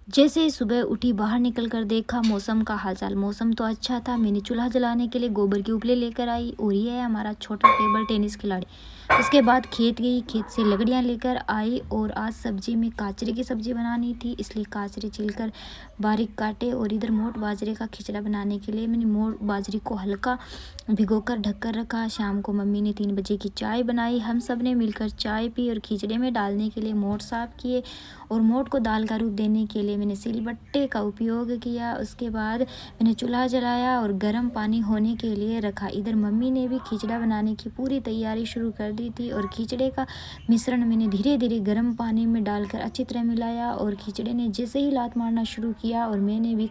जैसे ही सुबह उठी, बाहर निकल कर देखा मौसम का हालचाल। मौसम तो अच्छा था। मैंने चूल्हा जलाने के लिए गोबर की उपले लेकर आई और ये है हमारा छोटा टेबल टेनिस खिलाड़ी। उसके बाद खेत गई, खेत से लकड़ियाँ लेकर आई और आज सब्जी में काचरे की सब्जी बनानी थी, इसलिए काचरे छीलकर बारीक काटे। और इधर मोट बाजरे का खिचड़ा बनाने के लिए मैंने मोट बाजरे को हल्का भिगोकर ढककर रखा। शाम को मम्मी ने 3 बजे की चाय बनाई। हम सब ने मिलकर चाय पी और खिचड़े में डालने के लिए मोट साफ किए और मोट को दाल का रूप देने के लिए मैंने सिलबट्टे का उपयोग किया। उसके बाद मैंने चूल्हा जलाया और गर्म पानी होने के लिए रखा। इधर मम्मी ने भी खिचड़ा बनाने की पूरी तैयारी शुरू कर दी थी और खिचड़े का मिश्रण मैंने धीरे धीरे गर्म पानी में डालकर अच्छी तरह मिलाया और खिचड़े ने जैसे ही लात मारना शुरू किया और मैंने भी